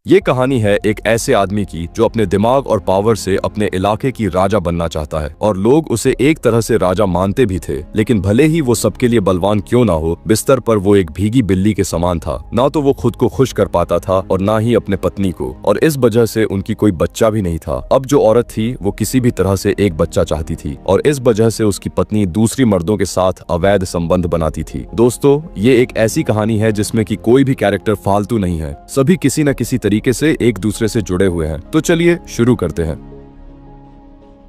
ये कहानी है एक ऐसे आदमी की जो अपने दिमाग और पावर से अपने इलाके की राजा बनना चाहता है और लोग उसे एक तरह से राजा मानते भी थे। लेकिन भले ही वो सबके लिए बलवान क्यों ना हो, बिस्तर पर वो एक भीगी बिल्ली के समान था। ना तो वो खुद को खुश कर पाता था और ना ही अपने पत्नी को, और इस वजह से उनकी कोई बच्चा भी नहीं था। अब जो औरत थी वो किसी भी तरह से एक बच्चा चाहती थी और इस वजह से उसकी पत्नी दूसरी मर्दों के साथ अवैध संबंध बनाती थी। दोस्तों, ये एक ऐसी कहानी है जिसमें कि कोई भी कैरेक्टर फालतू नहीं है, सभी किसी न किसी तरीके से एक दूसरे से जुड़े हुए हैं। तो चलिए शुरू करते हैं।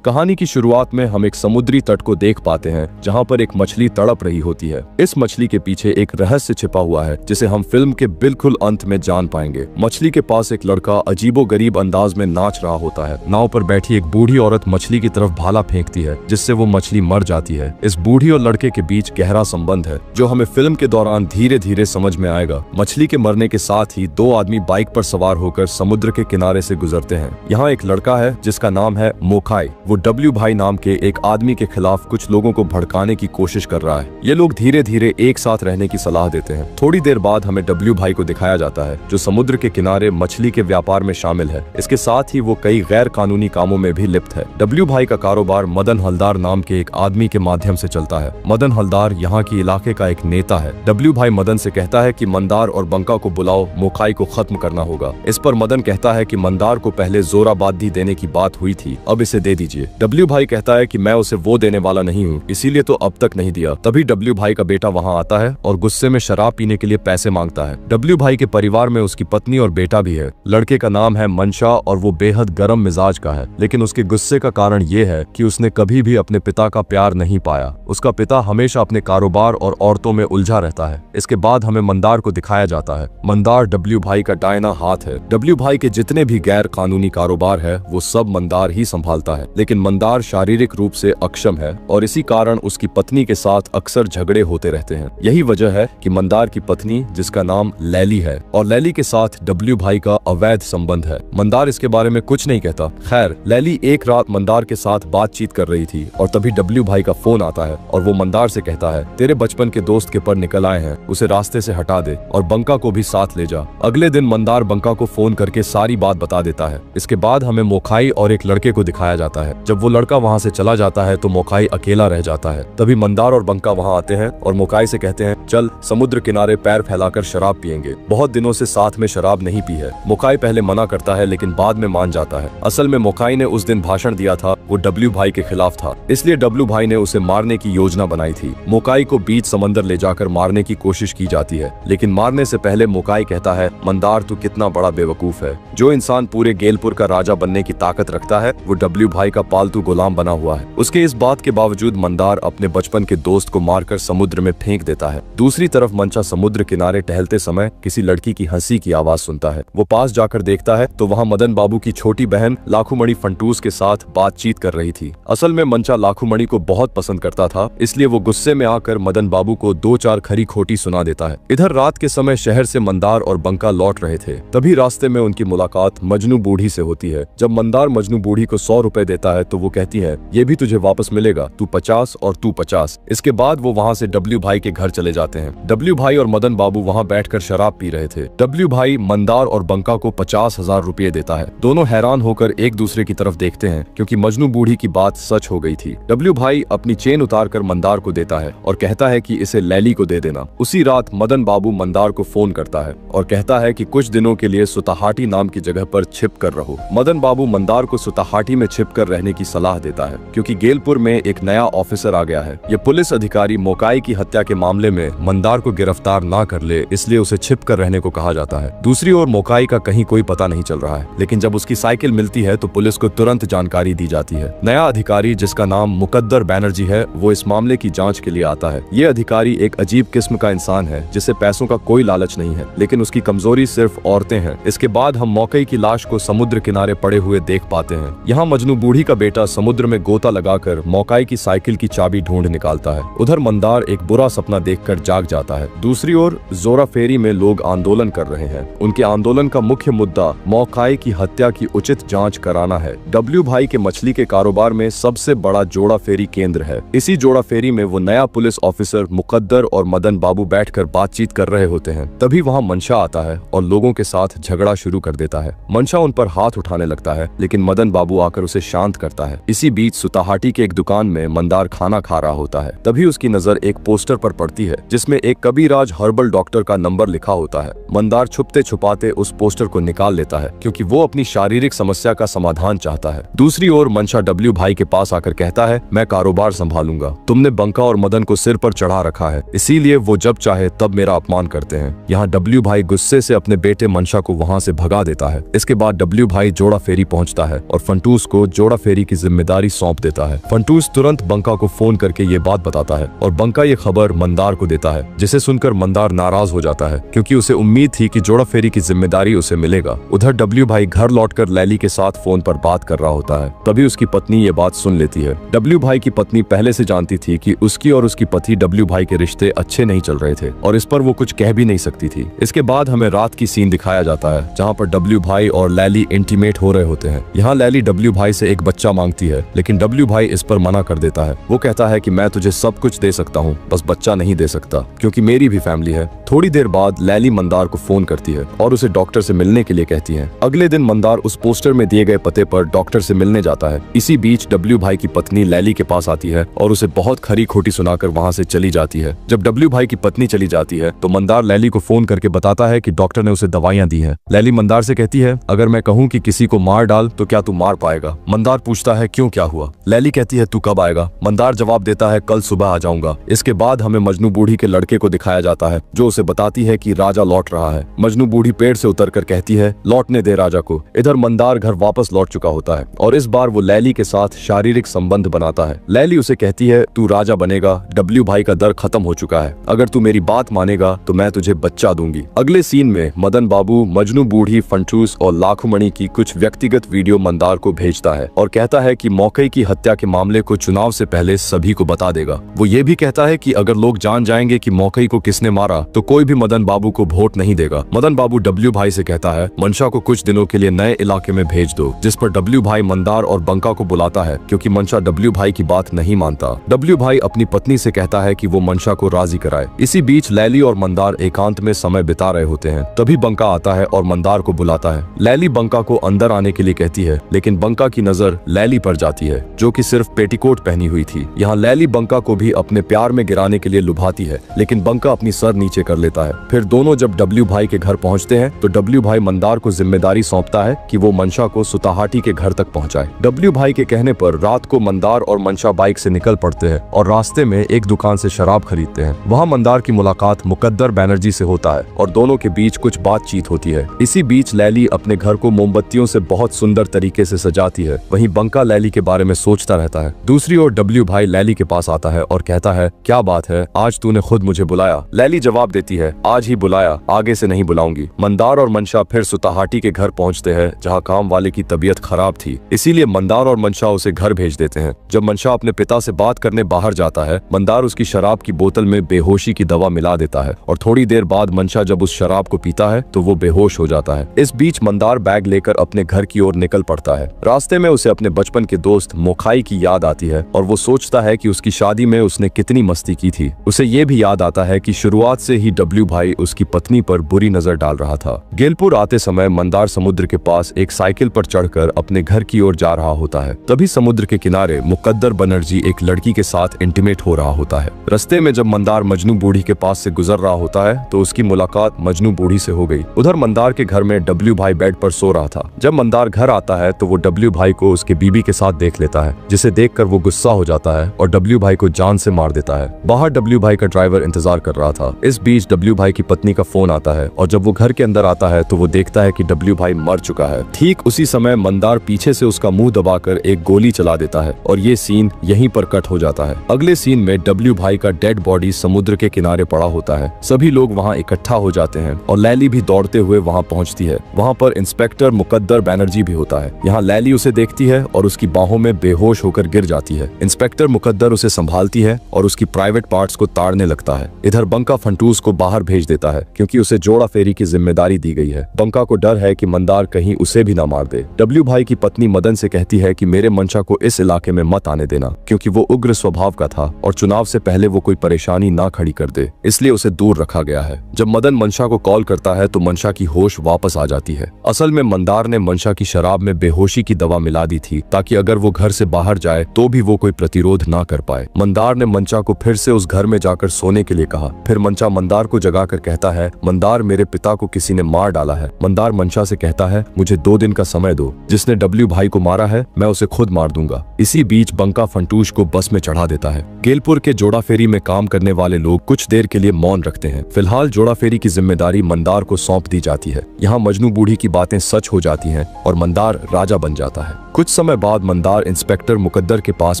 कहानी की शुरुआत में हम एक समुद्री तट को देख पाते हैं जहां पर एक मछली तड़प रही होती है। इस मछली के पीछे एक रहस्य छिपा हुआ है जिसे हम फिल्म के बिल्कुल अंत में जान पाएंगे। मछली के पास एक लड़का अजीबोगरीब अंदाज में नाच रहा होता है। नाव पर बैठी एक बूढ़ी औरत मछली की तरफ भाला फेंकती है जिससे वो मछली मर जाती है। इस बूढ़ी और लड़के के बीच गहरा संबंध है जो हमें फिल्म के दौरान धीरे धीरे समझ में आएगा। मछली के मरने के साथ ही दो आदमी बाइक पर सवार होकर समुद्र के किनारे से गुजरते हैं। यहाँ एक लड़का है जिसका नाम है मोकाई। वो डब्ल्यू भाई नाम के एक आदमी के खिलाफ कुछ लोगों को भड़काने की कोशिश कर रहा है। ये लोग धीरे धीरे एक साथ रहने की सलाह देते हैं। थोड़ी देर बाद हमें डब्ल्यू भाई को दिखाया जाता है जो समुद्र के किनारे मछली के व्यापार में शामिल है। इसके साथ ही वो कई गैर कानूनी कामों में भी लिप्त है। डब्ल्यू भाई का कारोबार मदन हलदार नाम के एक आदमी के माध्यम से चलता है। मदन हलदार यहाँ की इलाके का एक नेता है। डब्ल्यू भाई मदन से कहता है कि मंदार और बंका को बुलाओ, मोकाई को खत्म करना होगा। इस पर मदन कहता है कि मंदार को पहले जोराबादी देने की बात हुई थी, अब इसे दे दीजिए। डब्ल्यू भाई कहता है कि मैं उसे वो देने वाला नहीं हूँ, इसीलिए तो अब तक नहीं दिया। तभी डब्ल्यू भाई का बेटा वहाँ आता है और गुस्से में शराब पीने के लिए पैसे मांगता है। डब्ल्यू भाई के परिवार में उसकी पत्नी और बेटा भी है। लड़के का नाम है मंशा और वो बेहद गर्म मिजाज का है, लेकिन उसके गुस्से का कारण ये है कि उसने कभी भी अपने पिता का प्यार नहीं पाया। उसका पिता हमेशा अपने कारोबार और औरतों में उलझा रहता है। इसके बाद हमें मंदार को दिखाया जाता है। मंदार डब्ल्यू भाई का दाहिना हाथ है। डब्ल्यू भाई के जितने भी गैर कानूनी कारोबार है वो सब मंदार ही संभालता है, लेकिन मंदार शारीरिक रूप से अक्षम है और इसी कारण उसकी पत्नी के साथ अक्सर झगड़े होते रहते हैं। यही वजह है कि मंदार की पत्नी, जिसका नाम लैली है, और लैली के साथ डब्ल्यू भाई का अवैध संबंध है। मंदार इसके बारे में कुछ नहीं कहता। खैर, लैली एक रात मंदार के साथ बातचीत कर रही थी और तभी डब्ल्यू भाई का फोन आता है और वो मंदार से कहता है, तेरे बचपन के दोस्त के पर निकल आए हैं, उसे रास्ते से हटा दे और बंका को भी साथ ले जा। अगले दिन मंदार बंका को फोन करके सारी बात बता देता है। इसके बाद हमें मोकाई और एक लड़के को दिखाया जाता है। जब वो लड़का वहाँ से चला जाता है तो मोकाई अकेला रह जाता है। तभी मंदार और बंका वहाँ आते हैं और मोकाई से कहते हैं, चल समुद्र किनारे पैर फैलाकर शराब पियेंगे, बहुत दिनों से साथ में शराब नहीं पी है। मोकाई पहले मना करता है लेकिन बाद में मान जाता है। असल में मोकाई ने उस दिन भाषण दिया था वो डब्ल्यू भाई के खिलाफ था, इसलिए डब्ल्यू भाई ने उसे मारने की योजना बनाई थी। मोकाई को बीच समंदर ले जाकर मारने की कोशिश की जाती है, लेकिन मारने से पहले मोकाई कहता है, मंदार तू कितना बड़ा बेवकूफ है। जो इंसान पूरे गेलपुर का राजा बनने की ताकत रखता है वो डब्ल्यू भाई का पालतू गुलाम बना हुआ है। उसके इस बात के बावजूद मंदार अपने बचपन के दोस्त को मारकर समुद्र में फेंक देता है। दूसरी तरफ मंचा समुद्र किनारे टहलते समय किसी लड़की की हंसी की आवाज सुनता है। वो पास जाकर देखता है तो वहाँ मदन बाबू की छोटी बहन लाखूमणि फंटूस के साथ बातचीत कर रही थी। असल में मंचा लाखूमणि को बहुत पसंद करता था, इसलिए वो गुस्से में आकर मदन बाबू को दो चार खरी खोटी सुना देता है। इधर रात के समय शहर से मंदार और बंका लौट रहे थे। तभी रास्ते में उनकी मुलाकात मजनू बूढ़ी से होती है। जब मंदार मजनू बूढ़ी को 100 रुपए देता है तो वो कहती है, ये भी तुझे वापस मिलेगा, तू 50 और तू 50। इसके बाद वो वहाँ से डब्ल्यू भाई के घर चले जाते हैं। डब्ल्यू भाई और मदन बाबू वहाँ बैठकर शराब पी रहे थे। डब्ल्यू भाई मंदार और बंका को 50,000 रुपए देता है। दोनों हैरान होकर एक दूसरे की तरफ देखते हैं क्योंकि मजनू बूढ़ी की बात सच हो गई थी। डब्ल्यू भाई अपनी चेन उतारकर मंदार को देता है और कहता है कि इसे लैली को दे देना। उसी रात मदन बाबू मंदार को फोन करता है और कहता है कि कुछ दिनों के लिए सुताहाटी नाम की जगह पर छिप कर रहो। मदन बाबू मंदार को सुताहाटी में छिप कर रहने की सलाह देता है क्योंकि गेलपुर में एक नया ऑफिसर आ गया है। ये पुलिस अधिकारी मोकाई की हत्या के मामले में मंदार को गिरफ्तार ना कर ले, इसलिए उसे छिप कर रहने को कहा जाता है। दूसरी ओर मोकाई का कहीं कोई पता नहीं चल रहा है, लेकिन जब उसकी साइकिल मिलती है तो पुलिस को तुरंत जानकारी दी जाती है। नया अधिकारी जिसका नाम मुकद्दर बैनर्जी है वो इस मामले की जांच के लिए आता है। ये अधिकारी एक अजीब किस्म का इंसान है जिसे पैसों का कोई लालच नहीं है, लेकिन उसकी कमजोरी सिर्फ औरतें हैं। इसके बाद हम मोकाई की लाश को समुद्र किनारे पड़े हुए देख पाते हैं। यहाँ मजनू बूढ़ी का बेटा समुद्र में गोता लगाकर मौकाई की साइकिल की चाबी ढूंढ निकालता है। उधर मंदार एक बुरा सपना देखकर जाग जाता है। दूसरी ओर जोरा फेरी में लोग आंदोलन कर रहे हैं। उनके आंदोलन का मुख्य मुद्दा मौकाई की हत्या की उचित जांच कराना है। डब्ल्यू भाई के मछली के कारोबार में सबसे बड़ा जोड़ा फेरी केंद्र है। इसी जोड़ा फेरी में वो नया पुलिस ऑफिसर मुकद्दर और मदन बाबू बैठकर बातचीत कर रहे होते हैं। तभी वहाँ मनशा आता है और लोगों के साथ झगड़ा शुरू कर देता है। मनशा उन पर हाथ उठाने लगता है, लेकिन मदन बाबू आकर उसे शांत करता है। इसी बीच सुताहाटी के एक दुकान में मंदार खाना खा रहा होता है। तभी उसकी नजर एक पोस्टर पर पड़ती है जिसमें एक कबीराज हर्बल डॉक्टर का नंबर लिखा होता है। मंदार छुपते छुपाते उस पोस्टर को निकाल लेता है क्योंकि वो अपनी शारीरिक समस्या का समाधान चाहता है। दूसरी ओर मनशा डब्ल्यू भाई के पास आकर कहता है, मैं कारोबार संभालूंगा। तुमने बंका और मदन को सिर पर चढ़ा रखा है, इसीलिए वो जब चाहे तब मेरा अपमान करते हैं। यहाँ डब्ल्यू भाई गुस्से से अपने बेटे मनशा को वहाँ से भगा देता है। इसके बाद डब्ल्यू भाई जोड़ा फेरी पहुँचता है और फंटूस को जोड़ा फेरी की जिम्मेदारी सौंप देता है। फंटूस तुरंत बंका को फोन करके ये बात बताता है और बंका ये खबर मंदार को देता है, जिसे सुनकर मंदार नाराज हो जाता है क्योंकि उसे उम्मीद थी कि जोड़ा फेरी की जिम्मेदारी उसे मिलेगा। उधर डब्ल्यू भाई घर लौटकर लैली के साथ फोन पर बात कर रहा होता है। तभी उसकी पत्नी ये बात सुन लेती है। डब्ल्यू भाई की पत्नी पहले से जानती थी कि उसकी और उसकी पति डब्ल्यू भाई के रिश्ते अच्छे नहीं चल रहे थे और इस पर वो कुछ कह भी नहीं सकती थी। इसके बाद हमें रात की सीन दिखाया जाता है जहाँ पर डब्ल्यू भाई और लैली इंटीमेट हो रहे होते हैं। यहाँ लैली डब्ल्यू भाई से एक बच्चा मांगती है, लेकिन डब्ल्यू भाई इस पर मना कर देता है। वो कहता है कि मैं तुझे सब कुछ दे सकता हूँ, बस बच्चा नहीं दे सकता क्योंकि मेरी भी फैमिली है। थोड़ी देर बाद लैली मंदार को फोन करती है और उसे डॉक्टर से मिलने के लिए कहती है। अगले दिन मंदार उस पोस्टर में दिए गए पते पर डॉक्टर से मिलने जाता है। इसी बीच डब्ल्यू भाई की पत्नी लैली के पास आती है और उसे बहुत खरी खोटी सुनाकर वहाँ से चली जाती है। जब डब्ल्यू भाई की पत्नी चली जाती है तो मंदार लैली को फोन करके बताता है कि डॉक्टर ने उसे दवाइयाँ दी हैं। लैली मंदार से कहती है, अगर मैं कहूँ कि किसी को मार डाल तो क्या तू मार पाएगा? मंदार पूछता है, क्यों, क्या हुआ? लैली कहती है, तू कब आएगा? मंदार जवाब देता है, कल सुबह आ जाऊंगा। इसके बाद हमें मजनू बूढ़ी के लड़के को दिखाया जाता है जो उसे बताती है कि राजा लौट रहा है। मजनू बूढ़ी पेड़ से उतरकर कहती है, लौटने दे राजा को। इधर मंदार घर वापस लौट चुका होता है और इस बार वो लैली के साथ शारीरिक संबंध बनाता है। लैली उसे कहती है, तू राजा बनेगा, डब्ल्यू भाई का दर खत्म हो चुका है, अगर तू मेरी बात मानेगा तो मैं तुझे बच्चा दूंगी। अगले सीन में मदन बाबू, मजनू बूढ़ी, फंटूस और लाखुमणि की कुछ व्यक्तिगत वीडियो मंदार को भेजता है और कहता है कि मौके की हत्या के मामले को चुनाव से पहले सभी को बता देगा। वो ये भी कहता है कि अगर लोग जान जाएंगे कि मौके को किसने मारा तो कोई भी मदन बाबू को वोट नहीं देगा। मदन बाबू डब्ल्यू भाई से कहता है, मनशा को कुछ दिनों के लिए नए इलाके में भेज दो, जिस पर डब्ल्यू भाई मंदार और बंका को बुलाता है क्योंकि मनशा डब्ल्यू भाई की बात नहीं मानता। डब्ल्यू भाई अपनी पत्नी से कहता है कि वो मनशा को राजी कराए। इसी बीच लैली और मंदार एकांत में समय बिता रहे होते हैं। तभी बंका आता है और मंदार को बुलाता है। लैली बंका को अंदर आने के लिए कहती है, लेकिन बंका की नजर लैली पर जाती है जो कि सिर्फ पेटीकोट पहनी हुई थी। यहाँ लैली बंका को भी अपने प्यार में गिराने के लिए लुभाती है, लेकिन बंका अपनी सर नीचे कर लेता है। फिर दोनों जब डब्ल्यू भाई के घर पहुँचते हैं तो डब्ल्यू भाई मंदार को जिम्मेदारी सौंपता है कि वो मनशा को सुताहाटी के घर तक पहुँचाए। डब्ल्यू भाई के कहने पर रात को मंदार और मनशा बाइक से निकल पड़ते हैं और रास्ते में एक दुकान से शराब खरीदते हैं। वहाँ मंदार की मुलाकात मुकद्दर बैनर्जी से होता है और दोनों के बीच कुछ बातचीत होती है। इसी बीच लैली अपने घर को मोमबत्तियों से बहुत सुंदर तरीके से सजाती है। वहीं बंका लैली के बारे में सोचता रहता है। दूसरी ओर डब्ल्यू भाई लैली के पास आता है और कहता है, क्या बात है, आज तूने खुद मुझे बुलाया? लैली जवाब देती है, आज ही बुलाया, आगे से नहीं बुलाऊंगी। मंदार और मनशा फिर सुताहाटी के घर पहुंचते हैं जहां काम वाले की तबीयत खराब थी, इसीलिए मंदार और मनशा उसे घर भेज देते हैं। जब मनशा अपने पिता से बात करने बाहर जाता है, मंदार उसकी शराब की बोतल में बेहोशी की दवा मिला देता है और थोड़ी देर बाद मनशा जब उस शराब को पीता है तो वो बेहोश हो जाता है। इस बीच मंदार बैग लेकर अपने घर की ओर निकल पड़ता है। रास्ते में उसे अपने बचपन के दोस्त मोखाई की याद आती है और वो सोचता है कि उसकी शादी में उसने कितनी मस्ती की थी। उसे ये भी याद आता है कि शुरुआत से ही डब्ल्यू भाई उसकी पत्नी पर बुरी नजर डाल रहा था। गेलपुर आते समय मंदार समुद्र के पास एक साइकिल पर चढ़कर अपने घर की ओर जा रहा होता है। तभी समुद्र के किनारे मुकद्दर बनर्जी एक लड़की के साथ इंटीमेट हो रहा होता है। रास्ते में जब मंदार मजनू बूढ़ी के पास से गुजर रहा होता है तो उसकी मुलाकात मजनू बूढ़ी से हो गई। उधर मंदार के घर में डब्ल्यू भाई बेड पर सो रहा था। जब मंदार घर आता है तो वो डब्ल्यू भाई को उसके बीबी के साथ देख लेता है, जिसे देखकर वो गुस्सा हो जाता है और डब्ल्यू भाई को जान से मार देता है। बाहर डब्ल्यू भाई का ड्राइवर इंतजार कर रहा था। इस बीच डब्ल्यू भाई की पत्नी का फोन आता है और जब वो घर के अंदर आता है तो वो देखता है कि डब्ल्यू भाई मर चुका है। ठीक उसी समय मंदार पीछे से उसका मुंह दबाकर एक गोली चला देता है और ये सीन यहीं पर कट हो जाता है। अगले सीन में डब्ल्यू भाई का डेड बॉडी समुद्र के किनारे पड़ा होता है। सभी लोग वहाँ इकट्ठा हो जाते हैं और लैली भी दौड़ते हुए वहाँ पहुँचती है। वहाँ पर इंस्पेक्टर मुकद्दर बैनर्जी भी होता है। यहाँ लैली उसे देखती है है और उसकी बाहों में बेहोश होकर गिर जाती है। इंस्पेक्टर मुकद्दर उसे संभालती है और उसकी प्राइवेट पार्ट्स को ताड़ने लगता है। इधर बंका फंटूस को बाहर भेज देता है क्योंकि उसे जोड़ा फेरी की जिम्मेदारी दी गई है। बंका को डर है कि मंदार कहीं उसे भी ना मार दे। डब्ल्यू भाई की पत्नी मदन से कहती है कि मेरे मंशा को इस इलाके में मत आने देना, क्योंकि वो उग्र स्वभाव का था और चुनाव से पहले वो कोई परेशानी ना खड़ी कर दे, इसलिए उसे दूर रखा गया है। जब मदन मंशा को कॉल करता है तो मंशा की होश वापस आ जाती है। असल में मंदार ने मंशा की शराब में बेहोशी की दवा मिला दी थी ताकि अगर वो घर से बाहर जाए तो भी वो कोई प्रतिरोध ना कर पाए। मंदार ने मंशा को फिर से उस घर में जाकर सोने के लिए कहा। फिर मंशा मंदार को जगाकर कहता है, मंदार मेरे पिता को किसी ने मार डाला है। मंदार मंशा से कहता है, मुझे 2 दिन का समय दो, जिसने डब्ल्यू भाई को मारा है मैं उसे खुद मार दूंगा। इसी बीच बंका फंटूश को बस में चढ़ा देता है। गेलपुर के जोड़ा फेरी में काम करने वाले लोग कुछ देर के लिए मौन रखते हैं। फिलहाल जोड़ा फेरी की जिम्मेदारी मंदार को सौंप दी जाती है। यहाँ मजनू बूढ़ी की बातें सच हो जाती हैं और मंदार राजा बन जाता है। कुछ समय बाद मंदार इंस्पेक्टर मुकद्दर के पास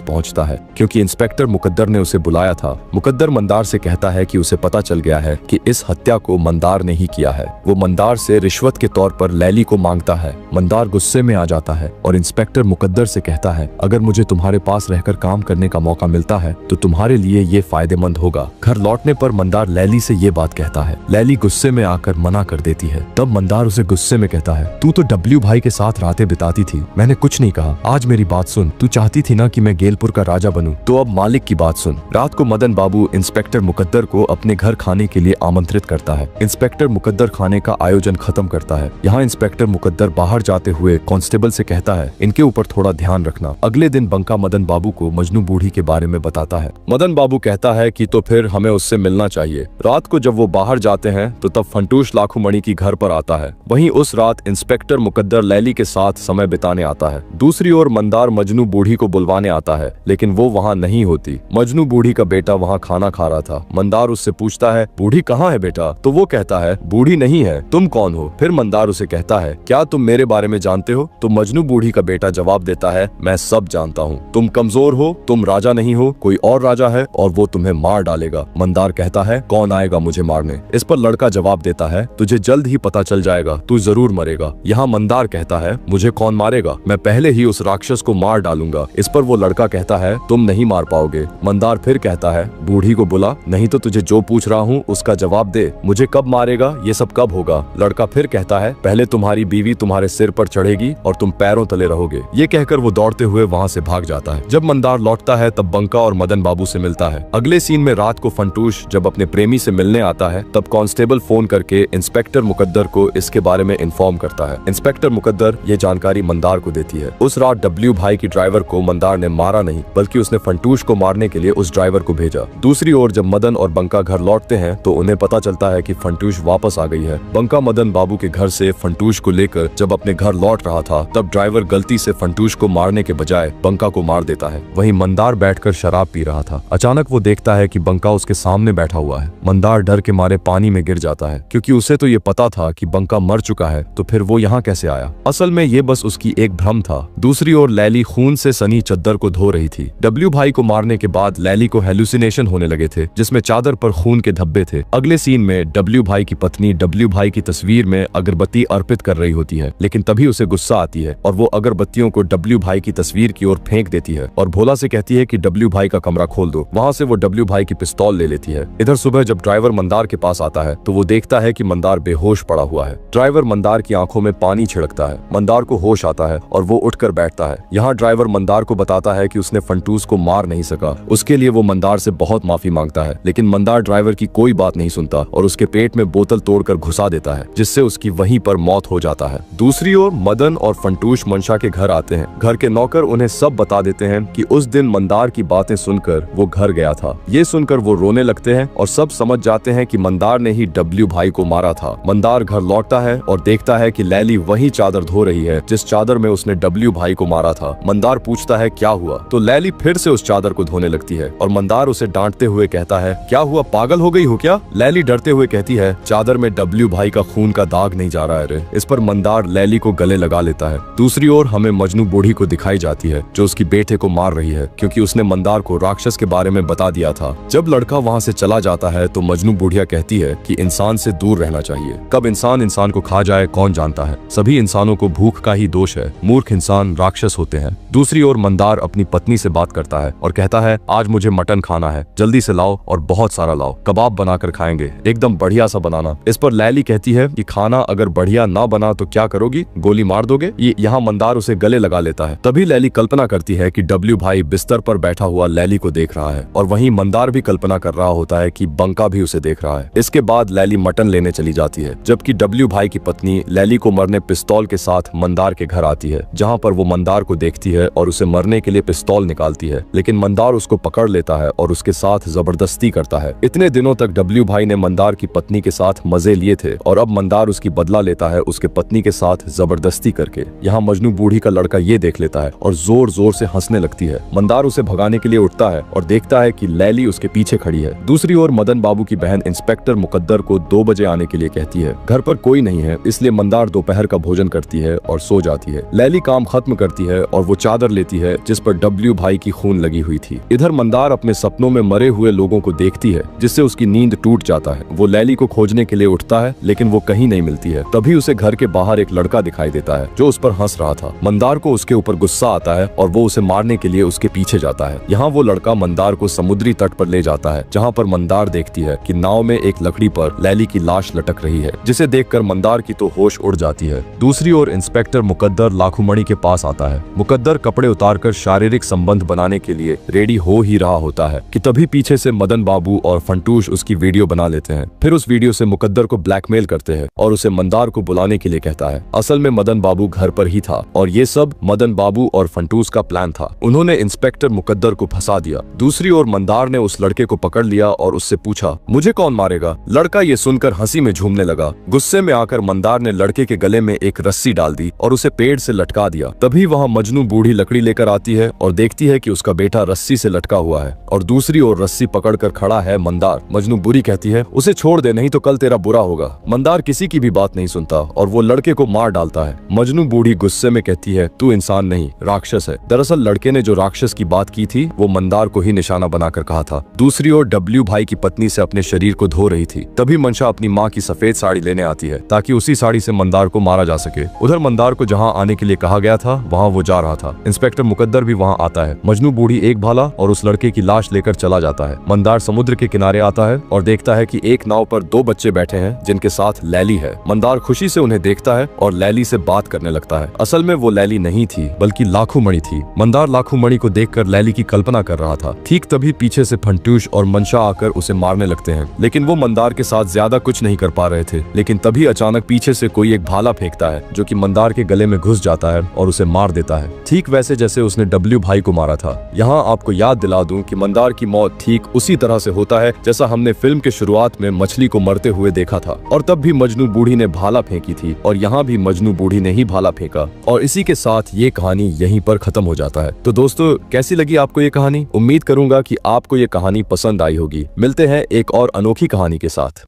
पहुंचता है क्योंकि इंस्पेक्टर मुकद्दर ने उसे बुलाया था। मुकद्दर मंदार से कहता है कि उसे पता चल गया है कि इस हत्या को मंदार ने ही किया है। वो मंदार से रिश्वत के तौर पर लैली को मांगता है। मंदार गुस्से में आ जाता है और इंस्पेक्टर मुकद्दर से कहता है, अगर मुझे तुम्हारे पास रहकर काम करने का मौका मिलता है तो तुम्हारे लिए ये फायदेमंद होगा। घर लौटने पर मंदार लैली से ये बात कहता है। लैली गुस्से में आकर मना कर देती है। तब मंदार उसे गुस्से में कहता है, तू तो डब्ल्यू भाई के साथ रातें बिताती थी, मैंने कुछ नहीं कहा। आज मेरी बात सुन, तू चाहती थी ना कि मैं गेलपुर का राजा बनूं, तो अब मालिक की बात सुन। रात को मदन बाबू इंस्पेक्टर मुकद्दर को अपने घर खाने के लिए आमंत्रित करता है। इंस्पेक्टर मुकद्दर खाने का आयोजन खत्म करता है। यहाँ इंस्पेक्टर मुकद्दर बाहर जाते हुए कांस्टेबल से कहता है, इनके ऊपर थोड़ा ध्यान रखना। अगले दिन बंका मदन बाबू को मजनू बूढ़ी के बारे में बताता है। मदन बाबू कहता है कि तो फिर हमें उससे मिलना चाहिए। रात को जब वो बाहर जाते हैं तो तब फंटूश लाखूमणि की घर पर आता है। वहीं उस रात इंस्पेक्टर मुकद्दर लैली के साथ समय बिताने आता है। दूसरी ओर मंदार मजनू बूढ़ी को बुलवाने आता है, लेकिन वो वहाँ नहीं होती। मजनू बूढ़ी का बेटा वहाँ खाना खा रहा था। मंदार उससे पूछता है, बूढ़ी कहाँ है बेटा? तो वो कहता है, बूढ़ी नहीं है, तुम कौन हो? फिर मंदार उसे कहता है, क्या तुम मेरे बारे में जानते हो? तो मजनू बूढ़ी का बेटा जवाब देता है, मैं सब जानता हूँ। तुम कमजोर हो, तुम राजा नहीं हो, कोई और राजा है और वो तुम्हें मार डालेगा। मंदार कहता है, कौन आएगा मुझे मारने? इस पर लड़का जवाब देता है, तुझे जल्द ही पता चल जाएगा, तू जरूर मरेगा। यहाँ मंदार कहता है, मुझे कौन मारेगा? मैं पहले ही उस राक्षस को मार डालूंगा। इस पर वो लड़का कहता है, तुम नहीं मार पाओगे। मंदार फिर कहता है, बूढ़ी को बुला, नहीं तो तुझे जो पूछ रहा हूँ उसका जवाब दे। मुझे कब मारेगा? ये सब कब होगा? लड़का फिर कहता है, पहले तुम्हारी बीवी तुम्हारे सिर पर चढ़ेगी और तुम पैरों तले रहोगे। ये कहकर वो दौड़ते हुए वहाँ से भाग जाता है। जब मंदार लौटता है तब बंका और मदन बाबू से मिलता है। अगले सीन में रात को फंटूश जब अपने प्रेमी से मिलने आता है तब कांस्टेबल फोन करके इंस्पेक्टर मुकद्दर को इसके बारे में इन्फॉर्म करता है। इंस्पेक्टर मुकद्दर ये जानकारी मंदार को देती है। उस रात डब्ल्यू भाई की ड्राइवर को मंदार ने मारा नहीं, बल्कि उसने फंटूश को मारने के लिए उस ड्राइवर को भेजा। दूसरी ओर जब मदन और बंका घर लौटते हैं तो उन्हें पता चलता है कि फंटूश वापस आ गई है। बंका मदन बाबू के घर से फंटूश को लेकर जब अपने घर लौट रहा था तब ड्राइवर गलती से फंटूश को मारने के बजाय बंका को मार देता है। वहीं मंदार बैठकर शराब पी रहा था। अचानक वो देखता है कि बंका उसके सामने बैठा हुआ है। मंदार डर के मारे पानी में गिर जाता है, क्योंकि उसे तो ये पता था कि बंका मर चुका है, तो फिर वो यहाँ कैसे आया? असल में ये बस उसकी एक भ्रम था। दूसरी ओर लैली खून से सनी चद्दर को धो रही थी। डब्ल्यू भाई को मारने के बाद लैली को हेलुसिनेशन होने लगे थे, जिसमें चादर पर खून के धब्बे थे। अगले सीन में डब्ल्यू भाई की पत्नी डब्ल्यू भाई की तस्वीर में अगरबत्ती अर्पित कर रही होती है, लेकिन तभी उसे गुस्सा आती है और वो अगरबत्तियों को डब्ल्यू भाई की तस्वीर की ओर फेंक देती है और भोला से कहती है कि डब्ल्यू भाई का कमरा खोल दो। वहाँ से वो डब्ल्यू भाई की पिस्तौल ले लेती है। इधर सुबह जब ड्राइवर मंदार के पास आता है तो वो देखता है कि मंदार बेहोश पड़ा हुआ है। ड्राइवर मंदार की आंखों में पानी छिड़कता है। मंदार को होश आता है और वो उठकर बैठता है। यहाँ ड्राइवर मंदार को बताता है कि उसने फंटूस को मार नहीं सका। उसके लिए वो मंदार से बहुत माफी मांगता है, लेकिन मंदार ड्राइवर की कोई बात नहीं सुनता और उसके पेट में बोतल तोड़कर घुसा देता है, जिससे उसकी वहीं पर मौत हो जाता है। दूसरी ओर मदन और फंटूश मंशा के घर आते हैं। घर के नौकर उन्हें सब बता देते हैं कि उस दिन मंदार की बातें सुनकर वो घर गया था। ये सुनकर वो रोने लगते हैं और सब समझ जाते हैं कि मंदार ने ही डब्ल्यू भाई को मारा था। मंदार घर लौटता है और देखता है कि लैली वही चादर धो रही है जिस चादर में उसने डब्ल्यू भाई को मारा था। मंदार पूछता है क्या हुआ, तो लैली फिर से उस चादर को धोने लगती है और मंदार उसे डांटते हुए कहता है, क्या हुआ, पागल हो गई हो क्या? लैली डरते हुए कहती है, चादर में डब्ल्यू भाई का खून का दाग नहीं जा रहा है रे। इस पर मंदार लैली को गले लगा लेता है। दूसरी ओर हमें मजनू बूढ़ी को दिखाई जाती है जो उसकी बेटे को मार रही है, क्योंकि उसने मंदार को राक्षस के बारे में बता दिया था। जब लड़का वहाँ से चला जाता है तो मजनू बुढ़िया कहती है कि इंसान से दूर रहना चाहिए। कब इंसान को खा जाए कौन जानता है। सभी इंसानों को भूख का ही दोष है, मूर्ख इंसान राक्षस होते हैं। दूसरी ओर मंदार अपनी पत्नी से बात करता है और कहता है, आज मुझे मटन खाना है, जल्दी से लाओ और बहुत सारा लाओ, कबाब बनाकर खाएंगे, एकदम बढ़िया सा बनाना। इस पर लैली कहती है कि खाना अगर बढ़िया ना बना तो क्या करोगी, गोली मार दोगे? यहाँ मंदार उसे गले लगा लेता है। तभी लैली कल्पना करती है कि डब्ल्यू भाई बिस्तर पर बैठा हुआ लैली को देख रहा है और वहीं मंदार भी कल्पना कर रहा होता है कि बंका भी उसे देख रहा है। इसके बाद लैली मटन लेने चली जाती है, जबकि डब्ल्यू भाई की पत्नी लैली को मरने पिस्तौल के साथ मंदार के घर आती है, जहाँ पर वो मंदार को देखती है और उसे मरने के लिए पिस्तौल निकालती है, लेकिन मंदार उसको पकड़ लेता है और उसके साथ जबरदस्ती करता है। इतने दिनों तक डब्ल्यू भाई ने मंदार की पत्नी के साथ मजे लिए थे और अब मंदार उसकी बदला लेता है उसके पत्नी के साथ जबरदस्ती करके। यहाँ मजनू बूढ़ी का लड़का ये देख लेता है और जोर जोर से हंसने लगती है। मंदार उसे भगाने के लिए उठता है और देखता है कि लैली उसके पीछे खड़ी है। दूसरी ओर मदन बाबू की बहन इंस्पेक्टर मुकद्दर को 2 बजे आने के लिए कहती है। घर पर कोई नहीं है, इसलिए मंदार दोपहर का भोजन करती है और सो जाती है। लैली काम खत्म करती है और वो चादर लेती है जिस पर डब्ल्यू भाई की खून लगी हुई थी। इधर मंदार अपने सपनों में मरे हुए लोगों को देखती है, जिससे उसकी नींद टूट जाता है। वो लैली को खोजने के लिए उठता है, लेकिन वो कहीं नहीं मिलती है। तभी उसे घर के बाहर एक लड़का दिखाई देता है जो उस पर हंस रहा था। मंदार को उसके ऊपर गुस्सा आता है और वो उसे मारने के लिए उसके पीछे जाता है। यहाँ वो लड़का मंदार को समुद्री तट पर ले जाता है, जहाँ पर मंदार देखती है कि नाव में एक लकड़ी पर लैली की लाश लटक रही है, जिसे देखकर मंदार की तो होश उड़ जाती है। दूसरी ओर इंस्पेक्टर मुकद्दर लाखूमणि के पास आता है। मुकद्दर कपड़े उतारकर शारीरिक संबंध बनाने के लिए रेडी हो ही रहा होता है कि तभी पीछे से मदन बाबू और फंटूश उसकी वीडियो बना लेते हैं। फिर उस वीडियो से मुकद्दर को ब्लैकमेल करते हैं और उसे मंदार को बुलाने के लिए कहता है। असल में मदन बाबू घर पर ही था और ये सब मदन बाबू और फंटूस का प्लान था। उन्होंने इंस्पेक्टर मुकद्दर को फंसा दिया। दूसरी ओर मंदार ने उस लड़के को पकड़ लिया और उससे पूछा, मुझे कौन मारेगा? लड़का ये सुनकर हंसी में झूमने लगा। गुस्से में आकर मंदार ने लड़के के गले में एक रस्सी डाल दी और उसे पेड़ से लटका दिया। तभी वहाँ मजनू बूढ़ी लकड़ी लेकर आती है और देखती है कि उसका बेटा रस्सी से लटका हुआ है और दूसरी ओर रस्सी पकड़कर खड़ा है मंदार। मजनू बुरी कहती है, उसे छोड़ दे, नहीं तो कल तेरा बुरा होगा। मंदार किसी की भी बात नहीं सुनता और वो लड़के को मार डालता है। मजनू बूढ़ी गुस्से में कहती है, तू इंसान नहीं, राक्षस है। दरअसल लड़के ने जो राक्षस की बात की थी वो मंदार को ही निशाना बनाकर कहा था। दूसरी ओर डब्ल्यू भाई की पत्नी से अपने शरीर को धो रही थी। तभी मंशा अपनी माँ की सफेद साड़ी लेने आती है ताकि उसी साड़ी से मंदार को मारा जा सके। उधर मंदार को जहाँ आने के लिए कहा गया था वहाँ वो जा रहा था। इंस्पेक्टर मुकद्दर भी वहाँ आता है। मजनू बूढ़ी एक भाला और उस लड़के की लाश लेकर चला जाता है। मंदार समुद्र के किनारे आता है और देखता है कि एक नाव पर 2 बच्चे बैठे हैं जिनके साथ लैली है। मंदार खुशी से उन्हें देखता है और लैली से बात करने लगता है। असल में वो लैली नहीं थी बल्कि लाखूमणि थी। मंदार लाखूमणि को देखकर लैली की कल्पना कर रहा था। ठीक तभी पीछे से फंटूश और मंशा आकर उसे मारने लगते हैं, लेकिन वो मंदार के साथ ज्यादा कुछ नहीं कर पा रहे थे। लेकिन तभी अचानक पीछे से कोई एक भाला फेंकता है जो कि मंदार के गले में घुस जाता है और उसे मार देता है, ठीक वैसे जैसे उसने डब्ल्यू भाई को मारा था। यहाँ आपको याद दिला दूं कि मंदार की मौत ठीक उसी तरह से होता है जैसा हमने फिल्म के शुरुआत में मछली को मरते हुए देखा था, और तब भी मजनू बूढ़ी ने भाला फेंकी थी और यहाँ भी मजनू बूढ़ी ने ही भाला फेंका। और इसी के साथ ये कहानी यहीं पर खत्म हो जाता है। तो दोस्तों, कैसी लगी आपको ये कहानी? उम्मीद करूंगा कि आपको ये कहानी पसंद आई होगी। मिलते हैं एक और अनोखी कहानी के साथ।